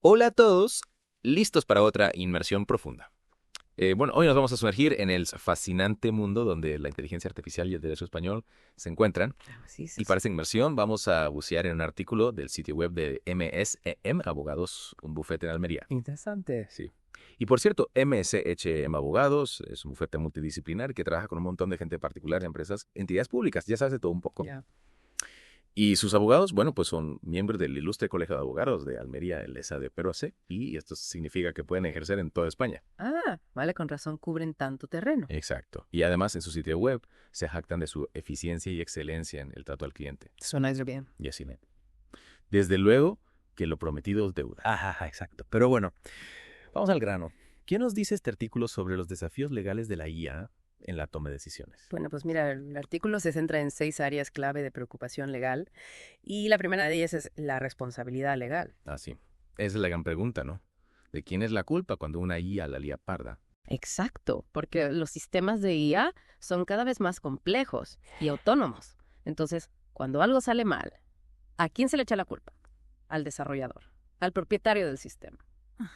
Hola a todos, listos para otra inmersión profunda. Hoy nos vamos a sumergir en el fascinante mundo donde la inteligencia artificial y el derecho español se encuentran. Sí, sí, Y sí. para esta inmersión vamos a bucear en un artículo del sitio web de MSEM Abogados, un bufete en Almería. Interesante. Sí. Y por cierto, MSHM Abogados es un bufete multidisciplinar que trabaja con un montón de gente particular, empresas, entidades públicas, ya sabes de todo un poco. Ya. Y sus abogados, pues son miembros del ilustre Colegio de Abogados de Almería, el ESA de Perú AC, y esto significa que pueden ejercer en toda España. Vale, con razón cubren tanto terreno. Exacto. Y además en su sitio web se jactan de su eficiencia y excelencia en el trato al cliente. Suena bien. Y así, ¿no? Desde luego que lo prometido es deuda. Ajá, exacto. Pero bueno, vamos al grano. ¿Qué nos dice este artículo sobre los desafíos legales de la IA en la toma de decisiones? Bueno, pues mira, el artículo se centra en 6 áreas clave de preocupación legal y la primera de ellas es la responsabilidad legal. Así. Esa es la gran pregunta, ¿no? ¿De quién es la culpa cuando una IA la lía parda? Exacto, porque los sistemas de IA son cada vez más complejos y autónomos. Entonces, cuando algo sale mal, ¿a quién se le echa la culpa? Al desarrollador, al propietario del sistema,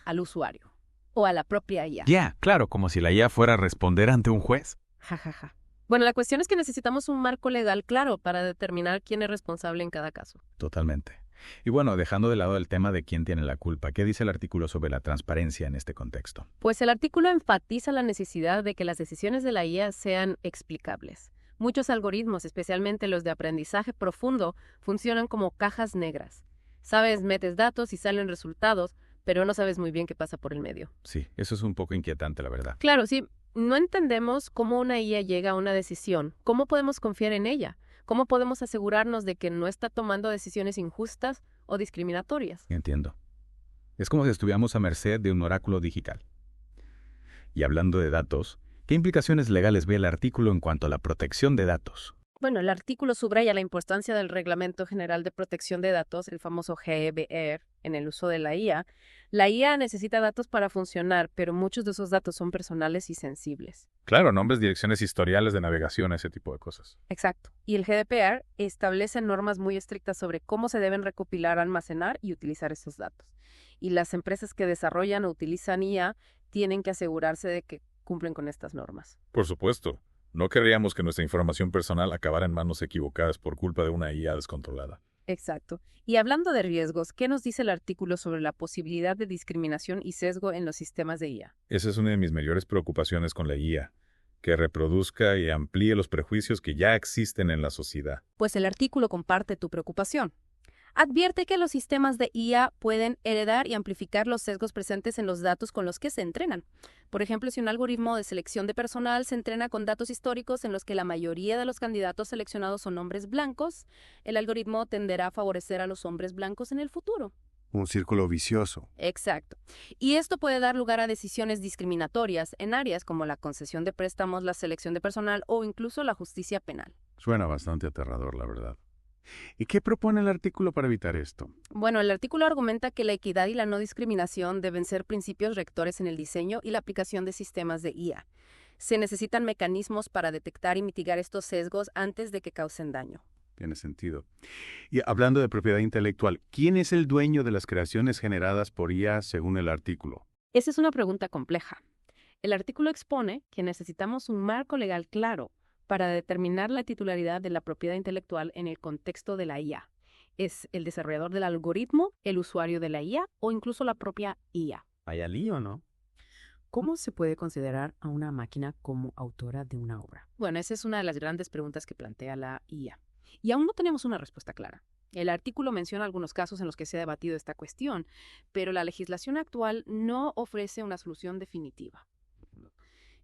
al usuario o a la propia IA. Ya, claro, como si la IA fuera a responder ante un juez. Ja, ja, ja. Bueno, la cuestión es que necesitamos un marco legal claro para determinar quién es responsable en cada caso. Totalmente. Y bueno, dejando de lado el tema de quién tiene la culpa, ¿qué dice el artículo sobre la transparencia en este contexto? Pues el artículo enfatiza la necesidad de que las decisiones de la IA sean explicables. Muchos algoritmos, especialmente los de aprendizaje profundo, funcionan como cajas negras. Sabes, metes datos y salen resultados, pero no sabes muy bien qué pasa por el medio. Sí, eso es un poco inquietante, la verdad. Claro, si no entendemos cómo una IA llega a una decisión, ¿cómo podemos confiar en ella? ¿Cómo podemos asegurarnos de que no está tomando decisiones injustas o discriminatorias? Entiendo. Es como si estuviéramos a merced de un oráculo digital. Y hablando de datos, ¿qué implicaciones legales ve el artículo en cuanto a la protección de datos? Bueno, el artículo subraya la importancia del Reglamento General de Protección de Datos, el famoso GDPR, en el uso de la IA. La IA necesita datos para funcionar, pero muchos de esos datos son personales y sensibles. Claro, nombres, direcciones, historiales de navegación, ese tipo de cosas. Exacto. Y el GDPR establece normas muy estrictas sobre cómo se deben recopilar, almacenar y utilizar esos datos. Y las empresas que desarrollan o utilizan IA tienen que asegurarse de que cumplen con estas normas. Por supuesto. No querríamos que nuestra información personal acabara en manos equivocadas por culpa de una IA descontrolada. Exacto. Y hablando de riesgos, ¿qué nos dice el artículo sobre la posibilidad de discriminación y sesgo en los sistemas de IA? Esa es una de mis mayores preocupaciones con la IA, que reproduzca y amplíe los prejuicios que ya existen en la sociedad. Pues el artículo comparte tu preocupación. Advierte que los sistemas de IA pueden heredar y amplificar los sesgos presentes en los datos con los que se entrenan. Por ejemplo, si un algoritmo de selección de personal se entrena con datos históricos en los que la mayoría de los candidatos seleccionados son hombres blancos, el algoritmo tenderá a favorecer a los hombres blancos en el futuro. Un círculo vicioso. Exacto. Y esto puede dar lugar a decisiones discriminatorias en áreas como la concesión de préstamos, la selección de personal o incluso la justicia penal. Suena bastante aterrador, la verdad. ¿Y qué propone el artículo para evitar esto? Bueno, el artículo argumenta que la equidad y la no discriminación deben ser principios rectores en el diseño y la aplicación de sistemas de IA. Se necesitan mecanismos para detectar y mitigar estos sesgos antes de que causen daño. Tiene sentido. Y hablando de propiedad intelectual, ¿quién es el dueño de las creaciones generadas por IA según el artículo? Esa es una pregunta compleja. El artículo expone que necesitamos un marco legal claro para determinar la titularidad de la propiedad intelectual en el contexto de la IA. ¿Es el desarrollador del algoritmo, el usuario de la IA o incluso la propia IA? Vaya lío, ¿no? ¿Cómo se puede considerar a una máquina como autora de una obra? Bueno, esa es una de las grandes preguntas que plantea la IA. Y aún no tenemos una respuesta clara. El artículo menciona algunos casos en los que se ha debatido esta cuestión, pero la legislación actual no ofrece una solución definitiva.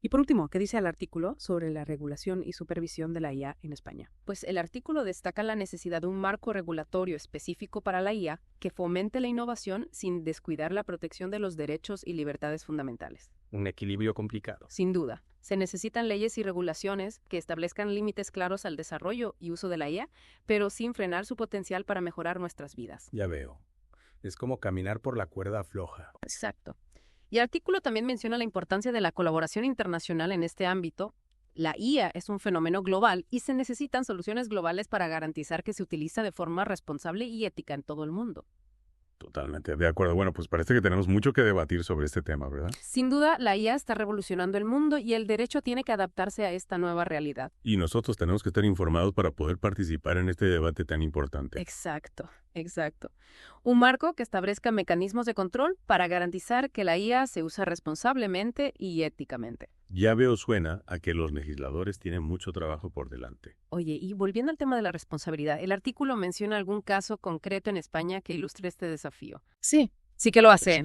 Y por último, ¿qué dice el artículo sobre la regulación y supervisión de la IA en España? Pues el artículo destaca la necesidad de un marco regulatorio específico para la IA que fomente la innovación sin descuidar la protección de los derechos y libertades fundamentales. Un equilibrio complicado. Sin duda, se necesitan leyes y regulaciones que establezcan límites claros al desarrollo y uso de la IA, pero sin frenar su potencial para mejorar nuestras vidas. Ya veo. Es como caminar por la cuerda floja. Exacto. Y el artículo también menciona la importancia de la colaboración internacional en este ámbito. La IA es un fenómeno global y se necesitan soluciones globales para garantizar que se utiliza de forma responsable y ética en todo el mundo. Totalmente de acuerdo. Bueno, pues parece que tenemos mucho que debatir sobre este tema, ¿verdad? Sin duda, la IA está revolucionando el mundo y el derecho tiene que adaptarse a esta nueva realidad. Y nosotros tenemos que estar informados para poder participar en este debate tan importante. Exacto, exacto. Un marco que establezca mecanismos de control para garantizar que la IA se usa responsablemente y éticamente. Ya veo suena a que los legisladores tienen mucho trabajo por delante. Oye, y volviendo al tema de la responsabilidad, el artículo menciona algún caso concreto en España que ilustre este desafío. Sí que lo hace.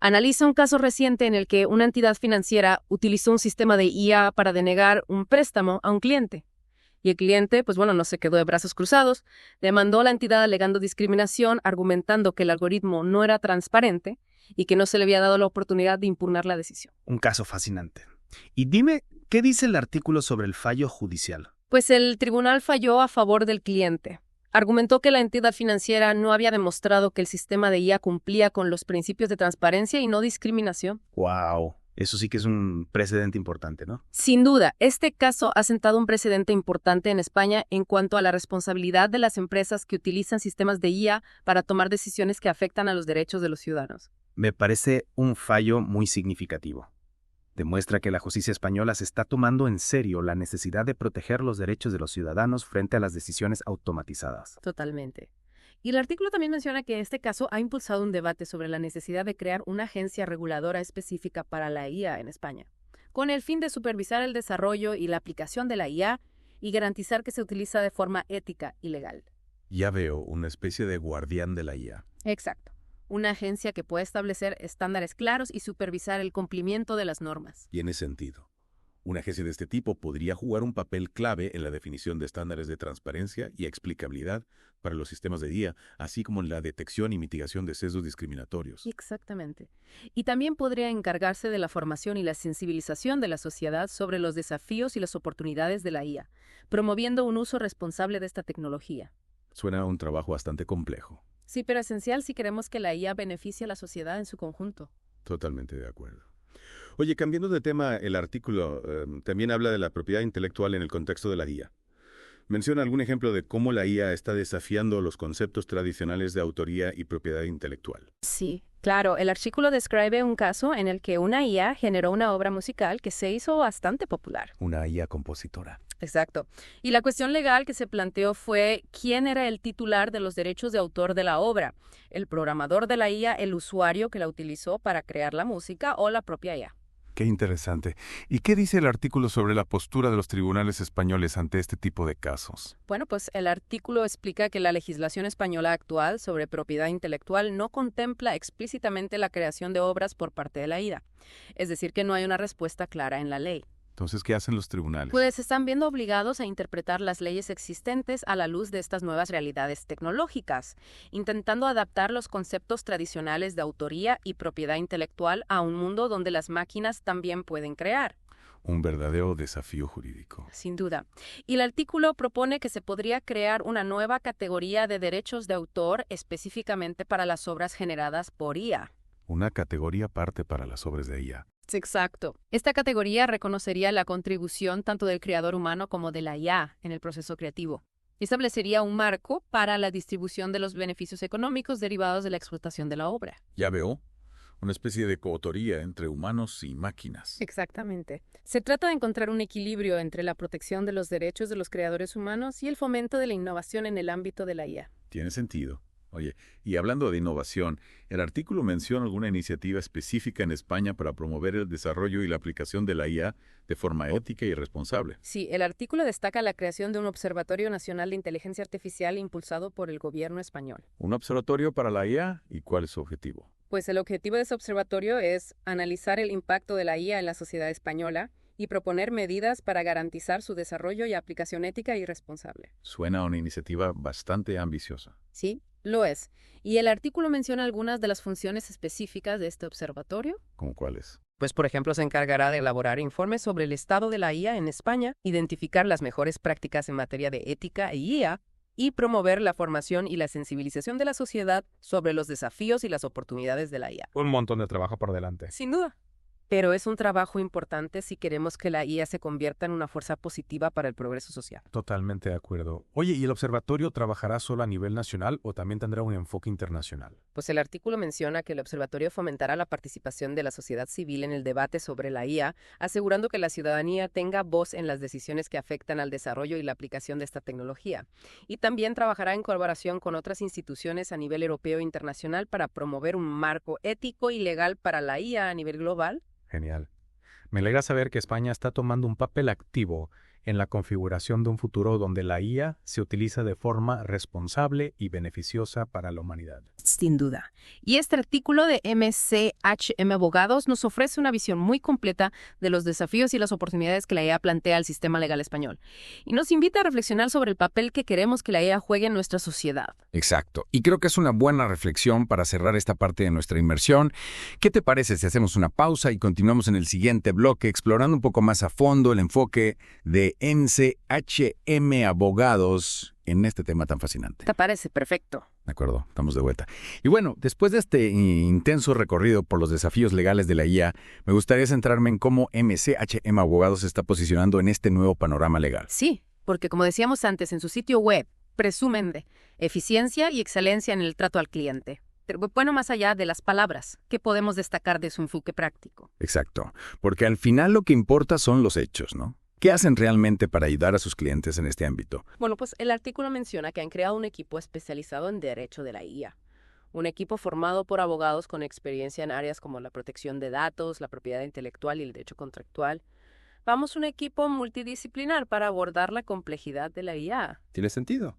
Analiza un caso reciente en el que una entidad financiera utilizó un sistema de IA para denegar un préstamo a un cliente. Y el cliente, no se quedó de brazos cruzados, demandó a la entidad alegando discriminación, argumentando que el algoritmo no era transparente y que no se le había dado la oportunidad de impugnar la decisión. Un caso fascinante. Y dime, ¿qué dice el artículo sobre el fallo judicial? Pues el tribunal falló a favor del cliente. Argumentó que la entidad financiera no había demostrado que el sistema de IA cumplía con los principios de transparencia y no discriminación. ¡Wow! Eso sí que es un precedente importante, ¿no? Sin duda, este caso ha sentado un precedente importante en España en cuanto a la responsabilidad de las empresas que utilizan sistemas de IA para tomar decisiones que afectan a los derechos de los ciudadanos. Me parece un fallo muy significativo. Demuestra que la justicia española se está tomando en serio la necesidad de proteger los derechos de los ciudadanos frente a las decisiones automatizadas. Totalmente. Y el artículo también menciona que este caso ha impulsado un debate sobre la necesidad de crear una agencia reguladora específica para la IA en España, con el fin de supervisar el desarrollo y la aplicación de la IA y garantizar que se utiliza de forma ética y legal. Ya veo una especie de guardián de la IA. Exacto. Una agencia que pueda establecer estándares claros y supervisar el cumplimiento de las normas. Tiene sentido. Una agencia de este tipo podría jugar un papel clave en la definición de estándares de transparencia y explicabilidad para los sistemas de IA, así como en la detección y mitigación de sesgos discriminatorios. Exactamente. Y también podría encargarse de la formación y la sensibilización de la sociedad sobre los desafíos y las oportunidades de la IA, promoviendo un uso responsable de esta tecnología. Suena a un trabajo bastante complejo. Sí, pero esencial si queremos que la IA beneficie a la sociedad en su conjunto. Totalmente de acuerdo. Oye, cambiando de tema, el artículo también habla de la propiedad intelectual en el contexto de la IA. Menciona algún ejemplo de cómo la IA está desafiando los conceptos tradicionales de autoría y propiedad intelectual. Sí, claro. El artículo describe un caso en el que una IA generó una obra musical que se hizo bastante popular. Una IA compositora. Exacto. Y la cuestión legal que se planteó fue quién era el titular de los derechos de autor de la obra, el programador de la IA, el usuario que la utilizó para crear la música o la propia IA. Qué interesante. ¿Y qué dice el artículo sobre la postura de los tribunales españoles ante este tipo de casos? Bueno, pues el artículo explica que la legislación española actual sobre propiedad intelectual no contempla explícitamente la creación de obras por parte de la IA. Es decir, que no hay una respuesta clara en la ley. Entonces, ¿qué hacen los tribunales? Pues están viendo obligados a interpretar las leyes existentes a la luz de estas nuevas realidades tecnológicas, intentando adaptar los conceptos tradicionales de autoría y propiedad intelectual a un mundo donde las máquinas también pueden crear. Un verdadero desafío jurídico. Sin duda. Y el artículo propone que se podría crear una nueva categoría de derechos de autor específicamente para las obras generadas por IA. Una categoría aparte para las obras de IA. Exacto. Esta categoría reconocería la contribución tanto del creador humano como de la IA en el proceso creativo. Establecería un marco para la distribución de los beneficios económicos derivados de la explotación de la obra. Ya veo. Una especie de coautoría entre humanos y máquinas. Exactamente. Se trata de encontrar un equilibrio entre la protección de los derechos de los creadores humanos y el fomento de la innovación en el ámbito de la IA. Tiene sentido. Oye, y hablando de innovación, el artículo menciona alguna iniciativa específica en España para promover el desarrollo y la aplicación de la IA de forma ética y responsable. Sí, el artículo destaca la creación de un Observatorio Nacional de Inteligencia Artificial impulsado por el gobierno español. ¿Un observatorio para la IA? ¿Y cuál es su objetivo? Pues el objetivo de ese observatorio es analizar el impacto de la IA en la sociedad española y proponer medidas para garantizar su desarrollo y aplicación ética y responsable. Suena a una iniciativa bastante ambiciosa. Sí, lo es. Y el artículo menciona algunas de las funciones específicas de este observatorio. ¿Cómo cuáles? Pues, por ejemplo, se encargará de elaborar informes sobre el estado de la IA en España, identificar las mejores prácticas en materia de ética e IA, y promover la formación y la sensibilización de la sociedad sobre los desafíos y las oportunidades de la IA. Un montón de trabajo por delante. Sin duda. pero es un trabajo importante si queremos que la IA se convierta en una fuerza positiva para el progreso social. Totalmente de acuerdo. Oye, ¿y el observatorio trabajará solo a nivel nacional o también tendrá un enfoque internacional? Pues el artículo menciona que el observatorio fomentará la participación de la sociedad civil en el debate sobre la IA, asegurando que la ciudadanía tenga voz en las decisiones que afectan al desarrollo y la aplicación de esta tecnología. Y también trabajará en colaboración con otras instituciones a nivel europeo e internacional para promover un marco ético y legal para la IA a nivel global. Genial. Me alegra saber que España está tomando un papel activo en la configuración de un futuro donde la IA se utiliza de forma responsable y beneficiosa para la humanidad. Sin duda. Y este artículo de MCHM Abogados nos ofrece una visión muy completa de los desafíos y las oportunidades que la IA plantea al sistema legal español. Y nos invita a reflexionar sobre el papel que queremos que la IA juegue en nuestra sociedad. Exacto. Y creo que es una buena reflexión para cerrar esta parte de nuestra inmersión. ¿Qué te parece si hacemos una pausa y continuamos en el siguiente bloque explorando un poco más a fondo el enfoque de MCHM Abogados en este tema tan fascinante? ¿Te parece? Perfecto. De acuerdo, estamos de vuelta. Y bueno, después de este intenso recorrido por los desafíos legales de la IA, me gustaría centrarme en cómo MCHM Abogados se está posicionando en este nuevo panorama legal. Sí, porque como decíamos antes, en su sitio web presumen de eficiencia y excelencia en el trato al cliente. Pero bueno, más allá de las palabras, ¿qué podemos destacar de su enfoque práctico? Exacto, porque al final lo que importa son los hechos, ¿no? ¿Qué hacen realmente para ayudar a sus clientes en este ámbito? Bueno, pues el artículo menciona que han creado un equipo especializado en derecho de la IA. Un equipo formado por abogados con experiencia en áreas como la protección de datos, la propiedad intelectual y el derecho contractual. Vamos, un equipo multidisciplinar para abordar la complejidad de la IA. Tiene sentido,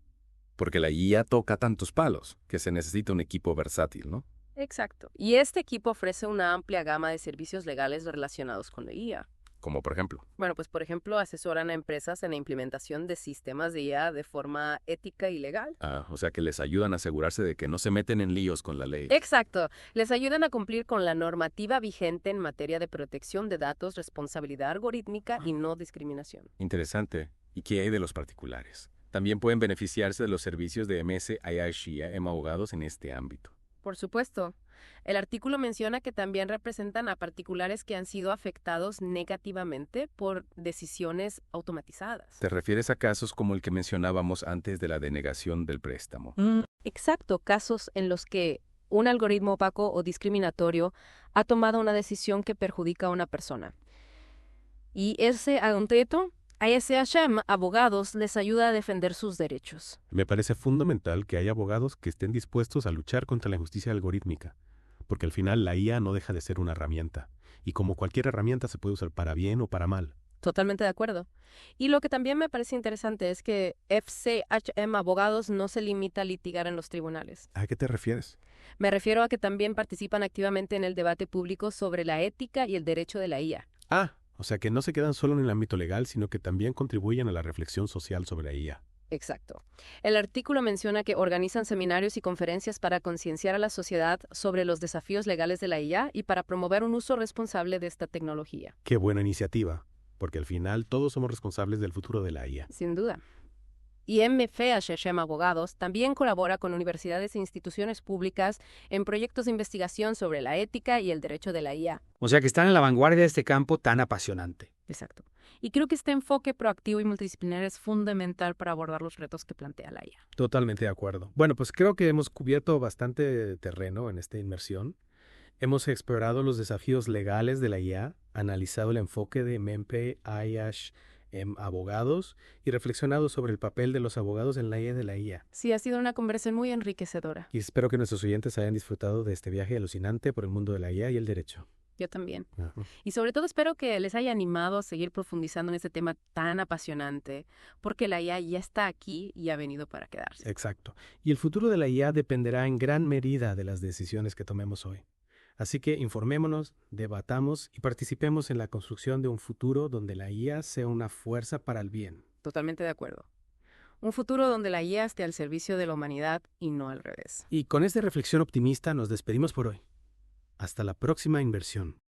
porque la IA toca tantos palos que se necesita un equipo versátil, ¿no? Exacto. Y este equipo ofrece una amplia gama de servicios legales relacionados con la IA. Como por ejemplo. Bueno, pues por ejemplo, asesoran a empresas en la implementación de sistemas de IA de forma ética y legal. O sea que les ayudan a asegurarse de que no se meten en líos con la ley. Exacto. Les ayudan a cumplir con la normativa vigente en materia de protección de datos, responsabilidad algorítmica y no discriminación. Interesante. ¿Y qué hay de los particulares? También pueden beneficiarse de los servicios de MCHM Abogados en este ámbito. Por supuesto. El artículo menciona que también representan a particulares que han sido afectados negativamente por decisiones automatizadas. ¿Te refieres a casos como el que mencionábamos antes de la denegación del préstamo? Exacto, casos en los que un algoritmo opaco o discriminatorio ha tomado una decisión que perjudica a una persona. Y ese asunto, a MCHM Abogados les ayuda a defender sus derechos. Me parece fundamental que haya abogados que estén dispuestos a luchar contra la injusticia algorítmica, porque al final la IA no deja de ser una herramienta, y como cualquier herramienta se puede usar para bien o para mal. Totalmente de acuerdo. Y lo que también me parece interesante es que MCHM Abogados no se limita a litigar en los tribunales. ¿A qué te refieres? Me refiero a que también participan activamente en el debate público sobre la ética y el derecho de la IA. O sea que no se quedan solo en el ámbito legal, sino que también contribuyen a la reflexión social sobre la IA. Exacto. El artículo menciona que organizan seminarios y conferencias para concienciar a la sociedad sobre los desafíos legales de la IA y para promover un uso responsable de esta tecnología. Qué buena iniciativa, porque al final todos somos responsables del futuro de la IA. Sin duda. Y MCHM Abogados también colabora con universidades e instituciones públicas en proyectos de investigación sobre la ética y el derecho de la IA. O sea que están en la vanguardia de este campo tan apasionante. Exacto. Y creo que este enfoque proactivo y multidisciplinar es fundamental para abordar los retos que plantea la IA. Totalmente de acuerdo. Bueno, pues creo que hemos cubierto bastante terreno en esta inmersión. Hemos explorado los desafíos legales de la IA, analizado el enfoque de MCHM Abogados y reflexionado sobre el papel de los abogados en la IA de la IA. Sí, ha sido una conversación muy enriquecedora. Y espero que nuestros oyentes hayan disfrutado de este viaje alucinante por el mundo de la IA y el derecho. Yo también. Ajá. Y sobre todo espero que les haya animado a seguir profundizando en este tema tan apasionante, porque la IA ya está aquí y ha venido para quedarse. Exacto. Y el futuro de la IA dependerá en gran medida de las decisiones que tomemos hoy. Así que informémonos, debatamos y participemos en la construcción de un futuro donde la IA sea una fuerza para el bien. Totalmente de acuerdo. Un futuro donde la IA esté al servicio de la humanidad y no al revés. Y con esta reflexión optimista nos despedimos por hoy. Hasta la próxima inversión.